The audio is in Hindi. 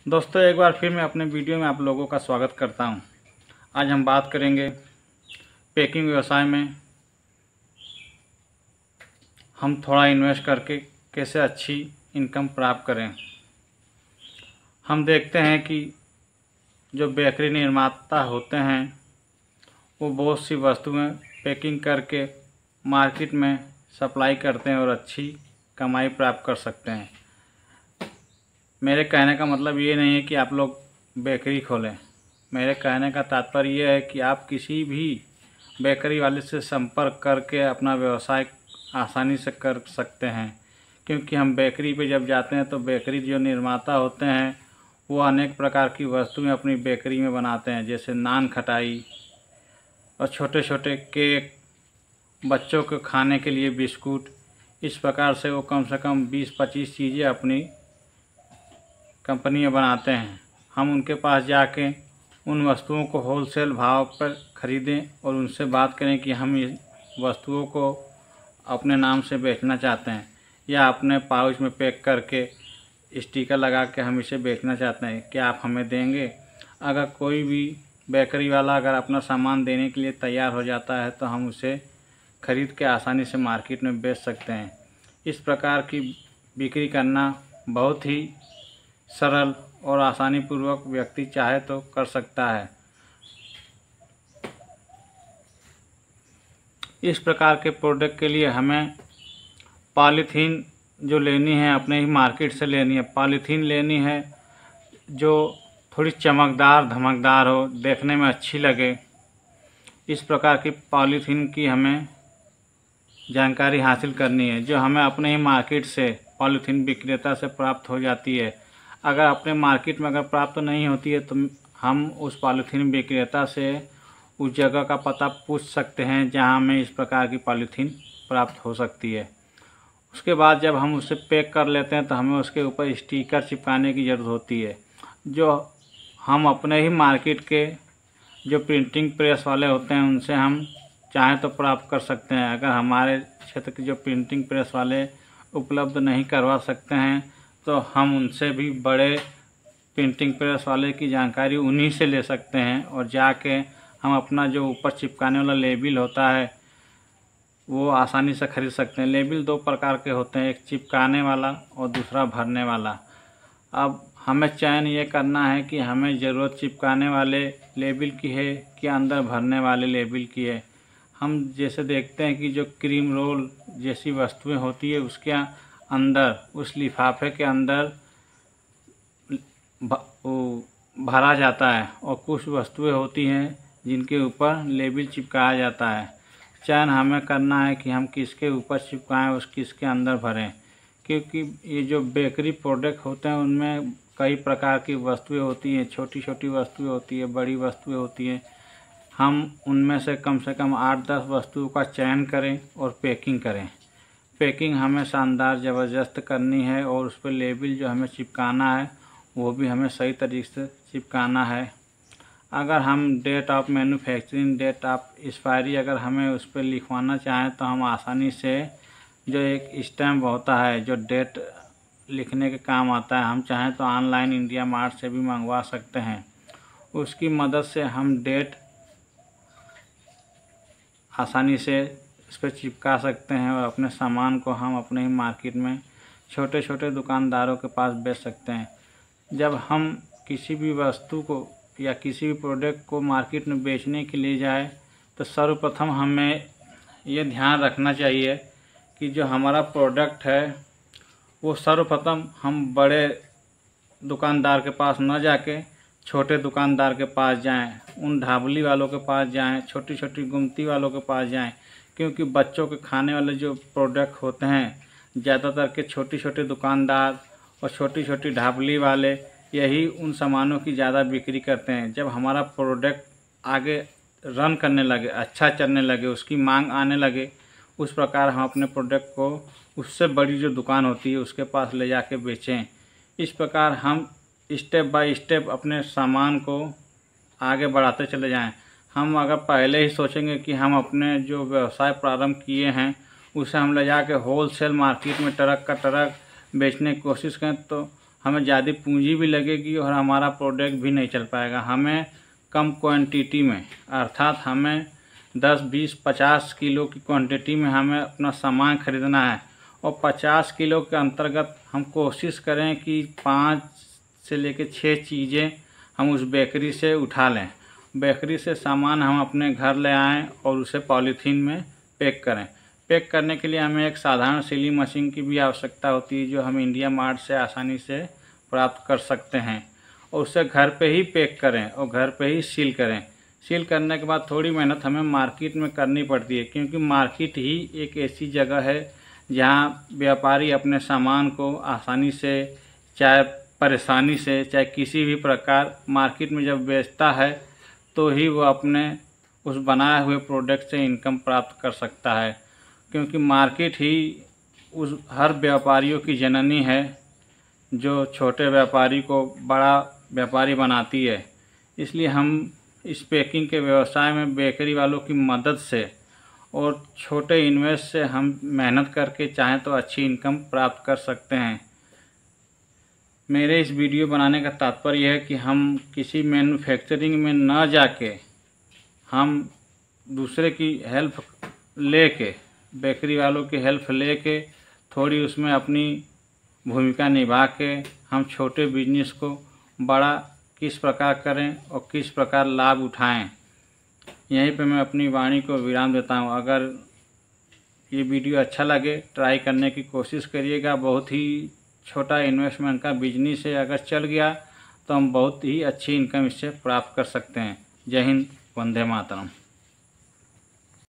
दोस्तों, एक बार फिर मैं अपने वीडियो में आप लोगों का स्वागत करता हूं। आज हम बात करेंगे पैकिंग व्यवसाय में हम थोड़ा इन्वेस्ट करके कैसे अच्छी इनकम प्राप्त करें। हम देखते हैं कि जो बेकरी निर्माता होते हैं वो बहुत सी वस्तुएं पैकिंग करके मार्केट में सप्लाई करते हैं और अच्छी कमाई प्राप्त कर सकते हैं। मेरे कहने का मतलब ये नहीं है कि आप लोग बेकरी खोलें। मेरे कहने का तात्पर्य ये है कि आप किसी भी बेकरी वाले से संपर्क करके अपना व्यवसाय आसानी से कर सकते हैं, क्योंकि हम बेकरी पे जब जाते हैं तो बेकरी जो निर्माता होते हैं वो अनेक प्रकार की वस्तुएं अपनी बेकरी में बनाते हैं, जैसे नान खटाई और छोटे छोटे केक, बच्चों के खाने के लिए बिस्कुट। इस प्रकार से वो कम से कम 20-25 चीज़ें अपनी कंपनी में बनाते हैं। हम उनके पास जाके उन वस्तुओं को होलसेल भाव पर ख़रीदें और उनसे बात करें कि हम इस वस्तुओं को अपने नाम से बेचना चाहते हैं या अपने पाउच में पैक करके स्टिकर लगा के हम इसे बेचना चाहते हैं, क्या आप हमें देंगे? अगर कोई भी बेकरी वाला अगर अपना सामान देने के लिए तैयार हो जाता है तो हम उसे ख़रीद के आसानी से मार्केट में बेच सकते हैं। इस प्रकार की बिक्री करना बहुत ही सरल और आसानी पूर्वक व्यक्ति चाहे तो कर सकता है। इस प्रकार के प्रोडक्ट के लिए हमें पॉलीथीन जो लेनी है अपने ही मार्केट से लेनी है। पॉलीथीन लेनी है जो थोड़ी चमकदार धमकदार हो, देखने में अच्छी लगे। इस प्रकार की पॉलीथीन की हमें जानकारी हासिल करनी है, जो हमें अपने ही मार्केट से पॉलीथीन विक्रेता से प्राप्त हो जाती है। अगर अपने मार्केट में अगर प्राप्त नहीं होती है तो हम उस पॉलीथीन विक्रेता से उस जगह का पता पूछ सकते हैं जहां हमें इस प्रकार की पॉलीथीन प्राप्त हो सकती है। उसके बाद जब हम उसे पैक कर लेते हैं तो हमें उसके ऊपर स्टिकर चिपकाने की ज़रूरत होती है, जो हम अपने ही मार्केट के जो प्रिंटिंग प्रेस वाले होते हैं उनसे हम चाहें तो प्राप्त कर सकते हैं। अगर हमारे क्षेत्र के जो प्रिंटिंग प्रेस वाले उपलब्ध नहीं करवा सकते हैं तो हम उनसे भी बड़े प्रिंटिंग प्रेस वाले की जानकारी उन्हीं से ले सकते हैं और जाके हम अपना जो ऊपर चिपकाने वाला लेबल होता है वो आसानी से ख़रीद सकते हैं। लेबल दो प्रकार के होते हैं, एक चिपकाने वाला और दूसरा भरने वाला। अब हमें चयन ये करना है कि हमें ज़रूरत चिपकाने वाले लेबल की है कि अंदर भरने वाले लेबल की है। हम जैसे देखते हैं कि जो क्रीम रोल जैसी वस्तुएं होती है उसके अंदर, उस लिफाफे के अंदर भरा जाता है और कुछ वस्तुएं होती हैं जिनके ऊपर लेबल चिपकाया जाता है। चयन हमें करना है कि हम किसके ऊपर चिपकाएं और किसके अंदर भरें, क्योंकि ये जो बेकरी प्रोडक्ट होते हैं उनमें कई प्रकार की वस्तुएं होती हैं, छोटी छोटी वस्तुएं होती है, बड़ी वस्तुएं होती हैं। हम उनमें से कम 8-10 वस्तुओं का चयन करें और पैकिंग करें। पैकिंग हमें शानदार ज़बरदस्त करनी है और उस पर लेबल जो हमें चिपकाना है वो भी हमें सही तरीके से चिपकाना है। अगर हम date of manufacturing, date of expiry अगर हमें उस पर लिखवाना चाहें तो हम आसानी से जो एक स्टैम्प होता है जो डेट लिखने के काम आता है, हम चाहें तो ऑनलाइन इंडिया मार्ट से भी मंगवा सकते हैं। उसकी मदद से हम डेट आसानी से इस पर चिपका सकते हैं और अपने सामान को हम अपने ही मार्केट में छोटे छोटे दुकानदारों के पास बेच सकते हैं। जब हम किसी भी वस्तु को या किसी भी प्रोडक्ट को मार्केट में बेचने के लिए जाए तो सर्वप्रथम हमें ये ध्यान रखना चाहिए कि जो हमारा प्रोडक्ट है वो सर्वप्रथम हम बड़े दुकानदार के पास न जाके छोटे दुकानदार के पास जाएं, उन ढाबली वालों के पास जाएं, छोटी छोटी गुमती वालों के पास जाएं, क्योंकि बच्चों के खाने वाले जो प्रोडक्ट होते हैं ज़्यादातर के छोटी छोटी दुकानदार और छोटी छोटी ढाबली वाले यही उन सामानों की ज़्यादा बिक्री करते हैं। जब हमारा प्रोडक्ट आगे रन करने लगे, अच्छा चलने लगे, उसकी मांग आने लगे, उस प्रकार हम अपने प्रोडक्ट को उससे बड़ी जो दुकान होती है उसके पास ले जाके बेचें। इस प्रकार हम स्टेप बाय स्टेप अपने सामान को आगे बढ़ाते चले जाएं। हम अगर पहले ही सोचेंगे कि हम अपने जो व्यवसाय प्रारंभ किए हैं उसे हम ले जाके होलसेल मार्केट में ट्रक का ट्रक बेचने की कोशिश करें तो हमें ज़्यादा पूंजी भी लगेगी और हमारा प्रोडक्ट भी नहीं चल पाएगा। हमें कम क्वांटिटी में, अर्थात हमें 10, 20, 50 किलो की क्वांटिटी में हमें अपना सामान खरीदना है और 50 किलो के अंतर्गत हम कोशिश करें कि 5 से लेकर 6 चीज़ें हम उस बेकरी से उठा लें। बेकरी से सामान हम अपने घर ले आएँ और उसे पॉलीथीन में पैक करें। पैक करने के लिए हमें एक साधारण सीलिंग मशीन की भी आवश्यकता होती है, जो हम इंडिया मार्ट से आसानी से प्राप्त कर सकते हैं, और उसे घर पे ही पैक करें और घर पे ही सील करें। सील करने के बाद थोड़ी मेहनत हमें मार्केट में करनी पड़ती है, क्योंकि मार्केट ही एक ऐसी जगह है जहाँ व्यापारी अपने सामान को आसानी से, चाहे परेशानी से, चाहे किसी भी प्रकार मार्केट में जब बेचता है तो ही वो अपने उस बनाए हुए प्रोडक्ट से इनकम प्राप्त कर सकता है। क्योंकि मार्केट ही उस हर व्यापारियों की जननी है, जो छोटे व्यापारी को बड़ा व्यापारी बनाती है। इसलिए हम इस पैकिंग के व्यवसाय में बेकरी वालों की मदद से और छोटे इन्वेस्ट से हम मेहनत करके चाहें तो अच्छी इनकम प्राप्त कर सकते हैं। मेरे इस वीडियो बनाने का तात्पर्य है कि हम किसी मैन्युफैक्चरिंग में न जाके हम दूसरे की हेल्प लेके, बेकरी वालों की हेल्प लेके थोड़ी उसमें अपनी भूमिका निभा के हम छोटे बिजनेस को बड़ा किस प्रकार करें और किस प्रकार लाभ उठाएं। यहीं पे मैं अपनी वाणी को विराम देता हूं। अगर ये वीडियो अच्छा लगे, ट्राई करने की कोशिश करिएगा। बहुत ही छोटा इन्वेस्टमेंट का बिजनेस है, अगर चल गया तो हम बहुत ही अच्छी इनकम इससे प्राप्त कर सकते हैं। जय हिंद, वंदे मातरम।